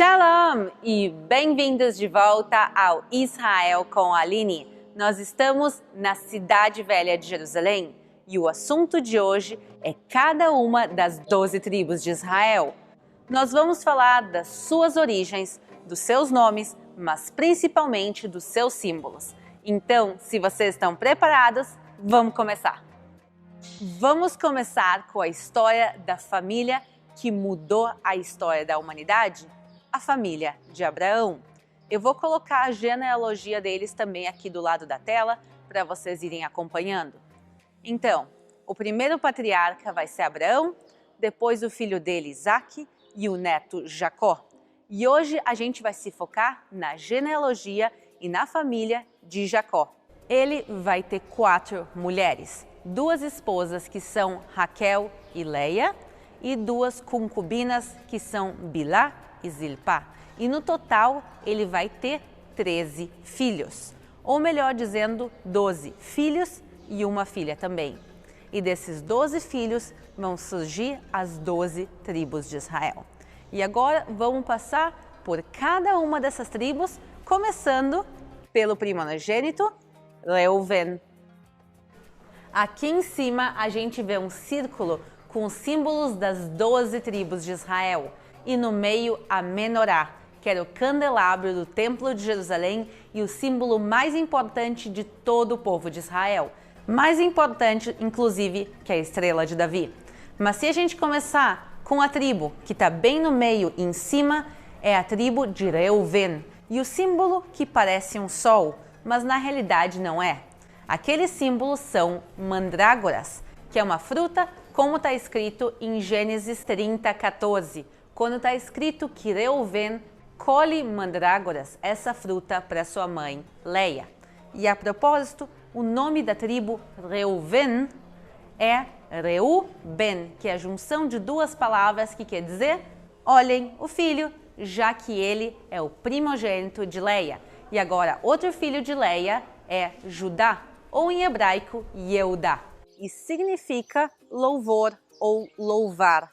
Shalom e bem-vindos de volta ao Israel com a Aline. Nós estamos na Cidade Velha de Jerusalém e o assunto de hoje é cada uma das 12 tribos de Israel. Nós vamos falar das suas origens, dos seus nomes, mas principalmente dos seus símbolos. Então, se vocês estão preparados, vamos começar. Vamos começar com a história da família que mudou a história da humanidade? A família de Abraão. Eu vou colocar a genealogia deles também aqui do lado da tela para vocês irem acompanhando. Então, o primeiro patriarca vai ser Abraão, depois o filho dele Isaque e o neto Jacó. E hoje a gente vai se focar na genealogia e na família de Jacó. Ele vai ter 4 mulheres, 2 esposas que são Raquel e Leia e 2 concubinas que são Bilá e Zilpá. E no total ele vai ter 13 filhos, ou melhor dizendo, 12 filhos e uma filha também. E desses 12 filhos vão surgir as 12 tribos de Israel. E agora vamos passar por cada uma dessas tribos, começando pelo primogênito, Reuven. Aqui em cima a gente vê um círculo com os símbolos das 12 tribos de Israel. E no meio a menorá, que era o candelabro do Templo de Jerusalém e o símbolo mais importante de todo o povo de Israel. Mais importante, inclusive, que a estrela de Davi. Mas se a gente começar com a tribo que está bem no meio e em cima, é a tribo de Reuven. E o símbolo que parece um sol, mas na realidade não é. Aqueles símbolos são mandrágoras, que é uma fruta, como está escrito em Gênesis 30:14. Quando está escrito que Reuven colhe mandrágoras, essa fruta para sua mãe, Leia. E a propósito, o nome da tribo Reuven é Reuben, que é a junção de 2 palavras que quer dizer, olhem o filho, já que ele é o primogênito de Leia. E agora, outro filho de Leia é Judá, ou em hebraico, Yehudá. E significa louvor ou louvar.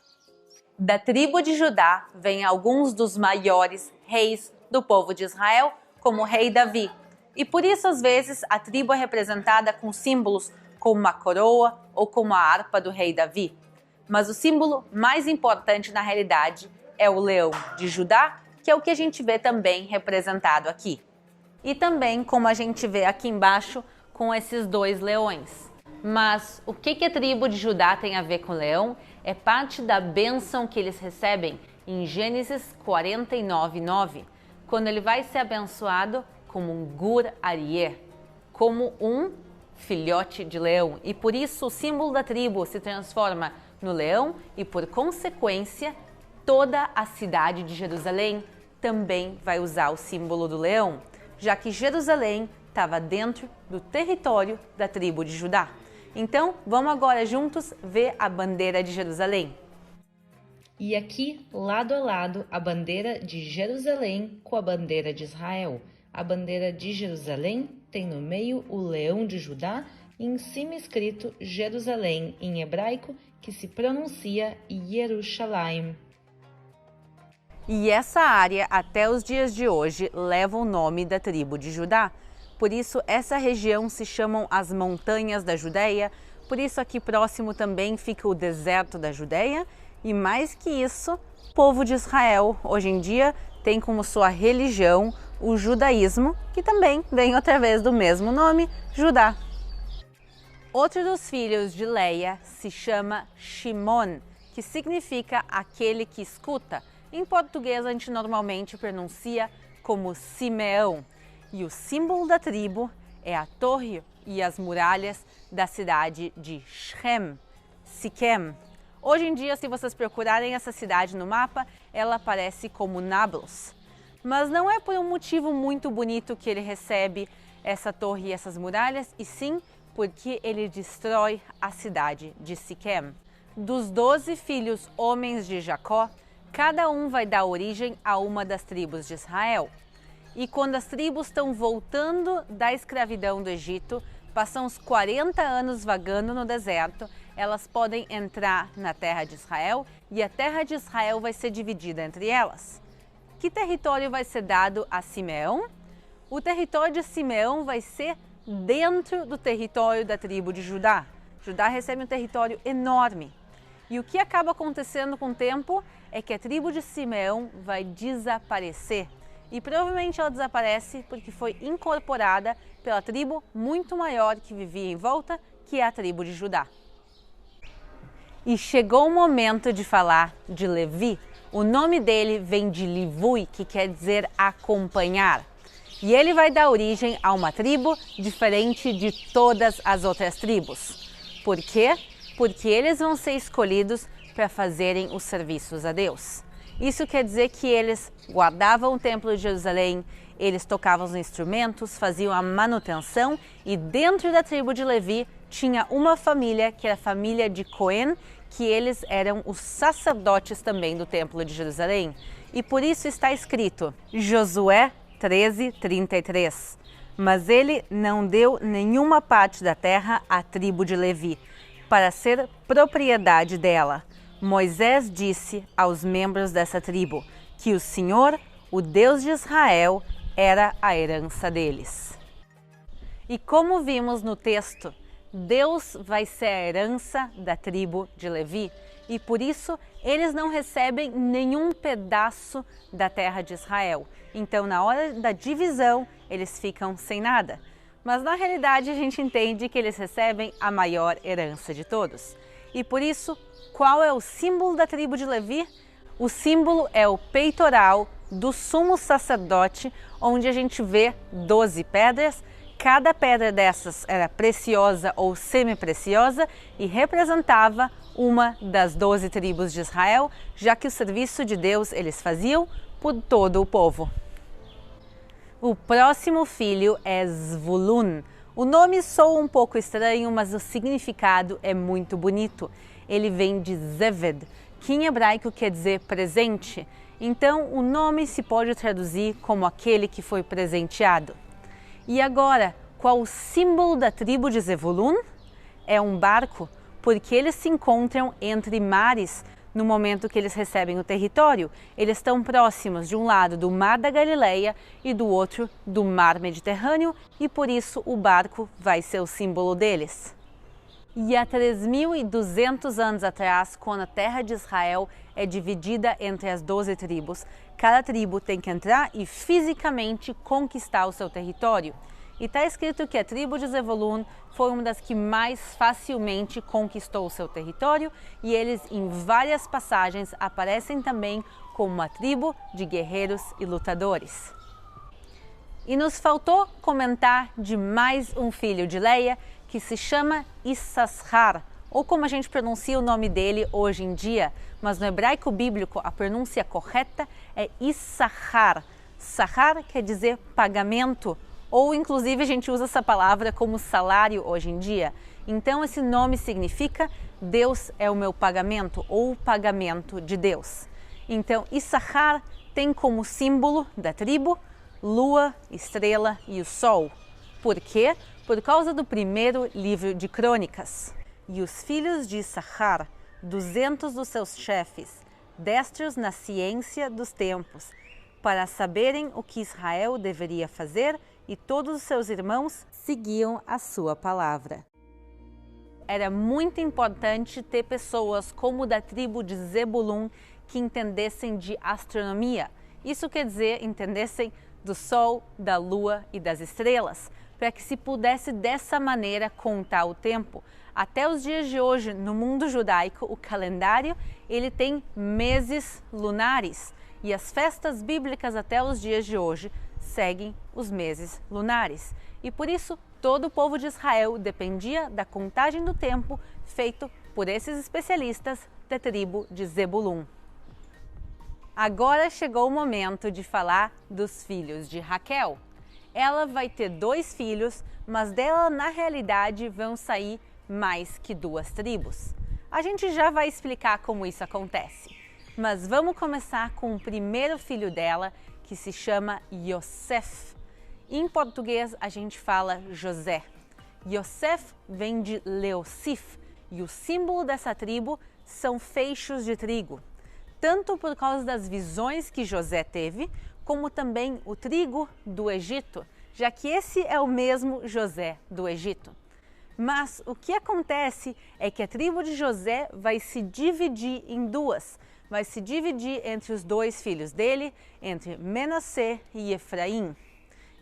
Da tribo de Judá vêm alguns dos maiores reis do povo de Israel, como o rei Davi. E por isso, às vezes, a tribo é representada com símbolos como uma coroa ou como a harpa do rei Davi. Mas o símbolo mais importante, na realidade, é o leão de Judá, que é o que a gente vê também representado aqui. E também, como a gente vê aqui embaixo, com esses 2 leões. Mas o que a tribo de Judá tem a ver com o leão? É parte da bênção que eles recebem em Gênesis 49:9, quando ele vai ser abençoado como um gur aryeh, como um filhote de leão. E por isso o símbolo da tribo se transforma no leão e, por consequência, toda a cidade de Jerusalém também vai usar o símbolo do leão, já que Jerusalém estava dentro do território da tribo de Judá. Então, vamos agora juntos ver a bandeira de Jerusalém. E aqui, lado a lado, a bandeira de Jerusalém com a bandeira de Israel. A bandeira de Jerusalém tem no meio o leão de Judá e em cima escrito Jerusalém em hebraico, que se pronuncia Yerushalayim. E essa área, até os dias de hoje, leva o nome da tribo de Judá. Por isso, essa região se chamam as Montanhas da Judéia. Por isso, aqui próximo também fica o deserto da Judéia. E mais que isso, o povo de Israel, hoje em dia, tem como sua religião o judaísmo, que também vem através do mesmo nome, Judá. Outro dos filhos de Leia se chama Shimon, que significa aquele que escuta. Em português, a gente normalmente pronuncia como Simeão. E o símbolo da tribo é a torre e as muralhas da cidade de Shem, Siquém. Hoje em dia, se vocês procurarem essa cidade no mapa, ela aparece como Nablus. Mas não é por um motivo muito bonito que ele recebe essa torre e essas muralhas, e sim porque ele destrói a cidade de Siquém. Dos 12 filhos homens de Jacó, cada um vai dar origem a uma das tribos de Israel. E quando as tribos estão voltando da escravidão do Egito, passam uns 40 anos vagando no deserto, elas podem entrar na terra de Israel e a terra de Israel vai ser dividida entre elas. Que território vai ser dado a Simeão? O território de Simeão vai ser dentro do território da tribo de Judá. Judá recebe um território enorme. E o que acaba acontecendo com o tempo é que a tribo de Simeão vai desaparecer. E provavelmente ela desaparece porque foi incorporada pela tribo muito maior que vivia em volta, que é a tribo de Judá. E chegou o momento de falar de Levi. O nome dele vem de Livui, que quer dizer acompanhar. E ele vai dar origem a uma tribo diferente de todas as outras tribos. Por quê? Porque eles vão ser escolhidos para fazerem os serviços a Deus. Isso quer dizer que eles guardavam o templo de Jerusalém, eles tocavam os instrumentos, faziam a manutenção e dentro da tribo de Levi tinha uma família que era a família de Cohen, que eles eram os sacerdotes também do templo de Jerusalém. E por isso está escrito, Josué 13:33. Mas ele não deu nenhuma parte da terra à tribo de Levi, para ser propriedade dela. Moisés disse aos membros dessa tribo que o Senhor, o Deus de Israel, era a herança deles. E como vimos no texto, Deus vai ser a herança da tribo de Levi e por isso eles não recebem nenhum pedaço da terra de Israel. Então, na hora da divisão, eles ficam sem nada. Mas na realidade a gente entende que eles recebem a maior herança de todos. E por isso, qual é o símbolo da tribo de Levi? O símbolo é o peitoral do sumo sacerdote, onde a gente vê 12 pedras. Cada pedra dessas era preciosa ou semi-preciosa e representava uma das 12 tribos de Israel, já que o serviço de Deus eles faziam por todo o povo. O próximo filho é Zvulun. O nome soa um pouco estranho, mas o significado é muito bonito. Ele vem de Zeved, que em hebraico quer dizer presente. Então, o nome se pode traduzir como aquele que foi presenteado. E agora, qual o símbolo da tribo de Zevulun? É um barco, porque eles se encontram entre mares no momento que eles recebem o território. Eles estão próximos de um lado do Mar da Galileia e do outro do Mar Mediterrâneo e por isso o barco vai ser o símbolo deles. E há 3.200 anos atrás, quando a terra de Israel é dividida entre as 12 tribos, cada tribo tem que entrar e fisicamente conquistar o seu território. E está escrito que a tribo de Zevulun foi uma das que mais facilmente conquistou o seu território e eles, em várias passagens, aparecem também como uma tribo de guerreiros e lutadores. E nos faltou comentar de mais um filho de Leia, que se chama Issachar, ou como a gente pronuncia o nome dele hoje em dia, mas no hebraico bíblico a pronúncia correta é Issachar. Sahar quer dizer pagamento, ou inclusive a gente usa essa palavra como salário hoje em dia. Então esse nome significa Deus é o meu pagamento, ou o pagamento de Deus. Então Issachar tem como símbolo da tribo lua, estrela e o sol. Por quê? Por causa do primeiro livro de Crônicas. E os filhos de Issachar, 200 dos seus chefes, destros na ciência dos tempos, para saberem o que Israel deveria fazer, e todos os seus irmãos seguiam a sua palavra. Era muito importante ter pessoas como da tribo de Zebulun que entendessem de astronomia. Isso quer dizer, entendessem do sol, da lua e das estrelas, para que se pudesse dessa maneira contar o tempo. Até os dias de hoje, no mundo judaico, o calendário ele tem meses lunares e as festas bíblicas até os dias de hoje seguem os meses lunares. E por isso, todo o povo de Israel dependia da contagem do tempo feito por esses especialistas da tribo de Zebulun. Agora chegou o momento de falar dos filhos de Raquel. Ela vai ter 2 filhos, mas dela na realidade vão sair mais que 2 tribos. A gente já vai explicar como isso acontece. Mas vamos começar com o primeiro filho dela, que se chama Yosef. Em português a gente fala José. Yosef vem de Leosif e o símbolo dessa tribo são feixes de trigo. tanto por causa das visões que José teve, como também o trigo do Egito, já que esse é o mesmo José do Egito. Mas o que acontece é que a tribo de José vai se dividir em duas. Vai se dividir entre os dois filhos dele, entre Menassé e Efraim.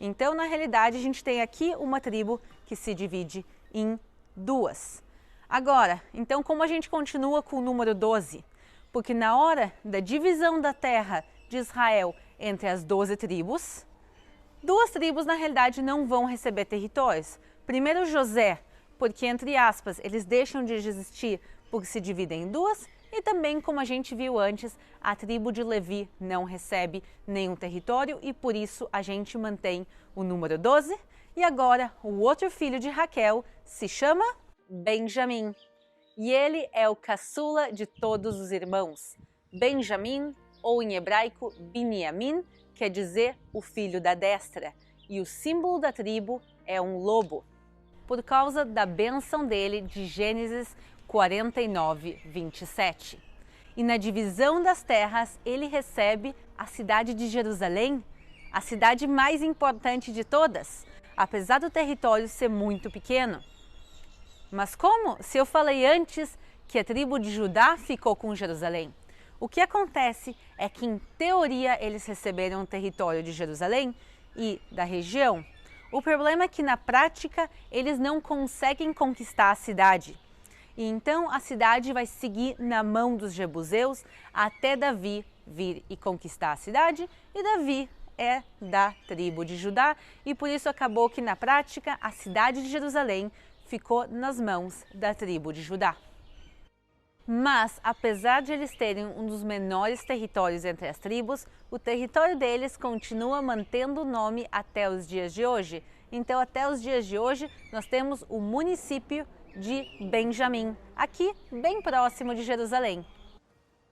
Então, na realidade, a gente tem aqui uma tribo que se divide em duas. Agora, então, como a gente continua com o número 12? Porque na hora da divisão da terra de Israel entre as 12 tribos, duas tribos, na realidade, não vão receber territórios. Primeiro, José, porque, entre aspas, eles deixam de existir porque se dividem em duas. E também, como a gente viu antes, a tribo de Levi não recebe nenhum território e por isso a gente mantém o número 12. E agora, o outro filho de Raquel se chama Benjamim. E ele é o caçula de todos os irmãos. Benjamim, ou em hebraico, Biniamim, quer dizer o filho da destra. E o símbolo da tribo é um lobo, por causa da bênção dele de Gênesis 49, 27. E na divisão das terras, ele recebe a cidade de Jerusalém, a cidade mais importante de todas, apesar do território ser muito pequeno. Mas como? Se eu falei antes que a tribo de Judá ficou com Jerusalém. O que acontece é que, em teoria, eles receberam o território de Jerusalém e da região. O problema é que, na prática, eles não conseguem conquistar a cidade. E então a cidade vai seguir na mão dos jebuseus até Davi vir e conquistar a cidade. E Davi é da tribo de Judá e por isso acabou que, na prática, a cidade de Jerusalém ficou nas mãos da tribo de Judá. Mas, apesar de eles terem um dos menores territórios entre as tribos, o território deles continua mantendo o nome até os dias de hoje. Então, até os dias de hoje, nós temos o município de Benjamim, aqui bem próximo de Jerusalém.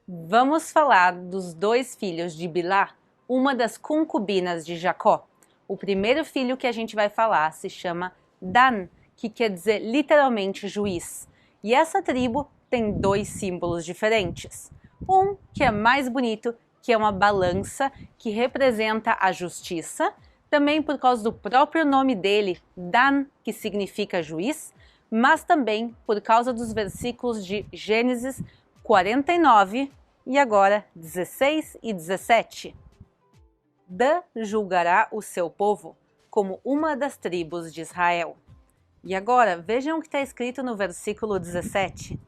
Vamos falar dos dois filhos de Bilá, uma das concubinas de Jacó. O primeiro filho que a gente vai falar se chama Dan, que quer dizer literalmente juiz. E essa tribo tem dois símbolos diferentes. Um que é mais bonito, que é uma balança, que representa a justiça, também por causa do próprio nome dele, Dan, que significa juiz, mas também por causa dos versículos de Gênesis 49 e agora 16 e 17. Dan julgará o seu povo como uma das tribos de Israel. E agora vejam o que está escrito no versículo 17.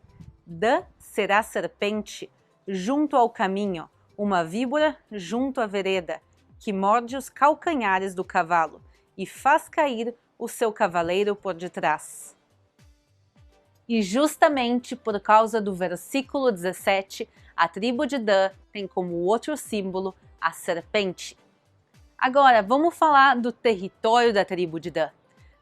Dan será serpente junto ao caminho, uma víbora junto à vereda, que morde os calcanhares do cavalo e faz cair o seu cavaleiro por detrás. E justamente por causa do versículo 17, a tribo de Dan tem como outro símbolo a serpente. Agora, vamos falar do território da tribo de Dan.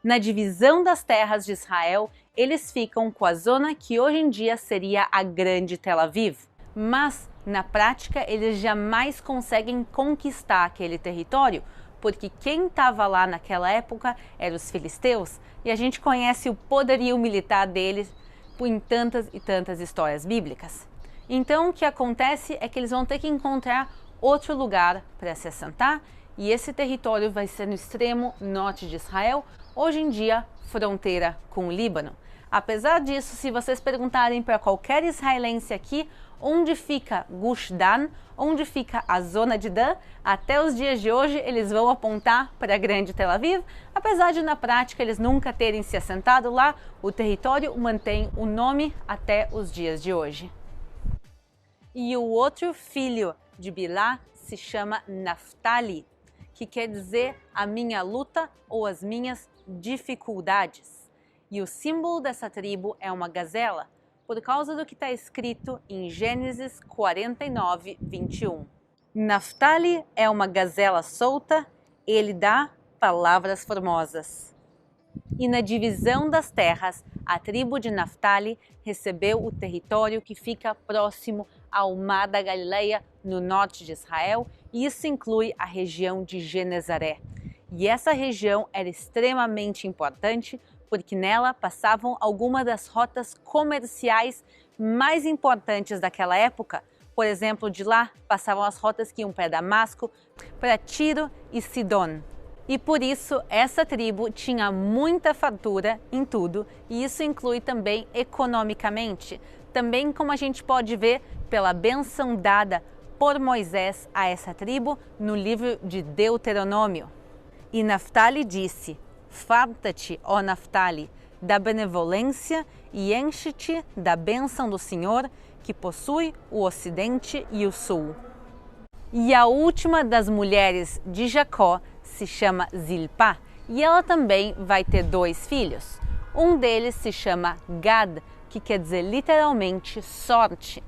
Na divisão das terras de Israel, eles ficam com a zona que hoje em dia seria a Grande Tel Aviv. Mas, na prática, eles jamais conseguem conquistar aquele território, porque quem estava lá naquela época eram os filisteus, e a gente conhece o poderio militar deles em tantas e tantas histórias bíblicas. Então, o que acontece é que eles vão ter que encontrar outro lugar para se assentar, e esse território vai ser no extremo norte de Israel, hoje em dia fronteira com o Líbano. Apesar disso, se vocês perguntarem para qualquer israelense aqui onde fica Gush Dan, onde fica a zona de Dan, até os dias de hoje eles vão apontar para a Grande Tel Aviv. Apesar de na prática eles nunca terem se assentado lá, o território mantém o nome até os dias de hoje. E o outro filho de Bilá se chama Naftali, que quer dizer a minha luta ou as minhas dificuldades. E o símbolo dessa tribo é uma gazela, por causa do que está escrito em Gênesis 49, 21. Naftali é uma gazela solta, ele dá palavras formosas. E na divisão das terras, a tribo de Naftali recebeu o território que fica próximo ao Mar da Galileia, no norte de Israel, e isso inclui a região de Genezaré. E essa região era extremamente importante, porque nela passavam algumas das rotas comerciais mais importantes daquela época, Por exemplo, de lá passavam as rotas que iam para Damasco, para Tiro e Sidom. E por isso essa tribo tinha muita fartura em tudo, e isso inclui também economicamente. Também como a gente pode ver pela bênção dada por Moisés a essa tribo no livro de Deuteronômio. E Naftali disse: farta-te, ó Naftali, da benevolência e enche-te da bênção do Senhor, que possui o ocidente e o sul. E a última das mulheres de Jacó se chama Zilpá, e ela também vai ter 2 filhos. Um deles se chama Gad, que quer dizer literalmente sorte.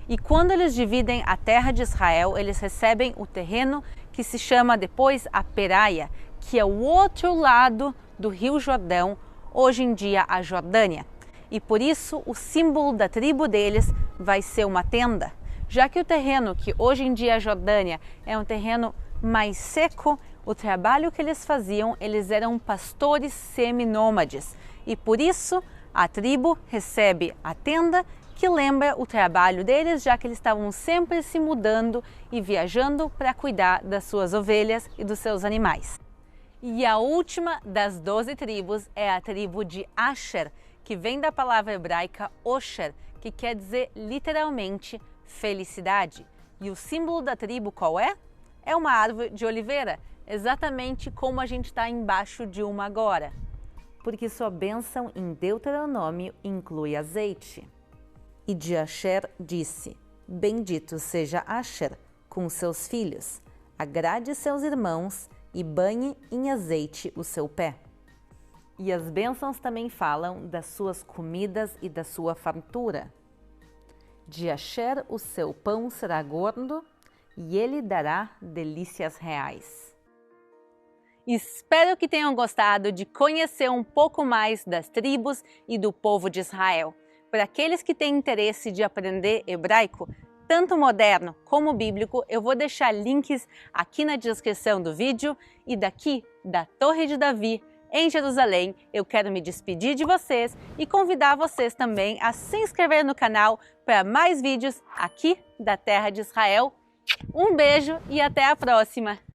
E quando eles dividem a terra de Israel, eles recebem o terreno que se chama depois a Peraia, que é o outro lado do Rio Jordão, hoje em dia a Jordânia. E por isso o símbolo da tribo deles vai ser uma tenda, já que o terreno que hoje em dia a Jordânia é um terreno mais seco. O trabalho que eles faziam, eles eram pastores seminômades, e por isso a tribo recebe a tenda, que lembra o trabalho deles, já que eles estavam sempre se mudando e viajando para cuidar das suas ovelhas e dos seus animais. E a última das 12 tribos é a tribo de Asher, que vem da palavra hebraica Osher, que quer dizer literalmente felicidade. E o símbolo da tribo qual é? É uma árvore de oliveira, exatamente como a gente está embaixo de uma agora. Porque sua bênção em Deuteronômio inclui azeite. E de Asher disse: bendito seja Asher com seus filhos, agrade seus irmãos e banhe em azeite o seu pé. E as bênçãos também falam das suas comidas e da sua fartura. De Asher o seu pão será gordo, e ele dará delícias reais. Espero que tenham gostado de conhecer um pouco mais das tribos e do povo de Israel. Para aqueles que têm interesse de aprender hebraico, tanto moderno como bíblico, eu vou deixar links aqui na descrição do vídeo. E daqui, da Torre de Davi, em Jerusalém, eu quero me despedir de vocês e convidar vocês também a se inscrever no canal para mais vídeos aqui da Terra de Israel. Um beijo e até a próxima!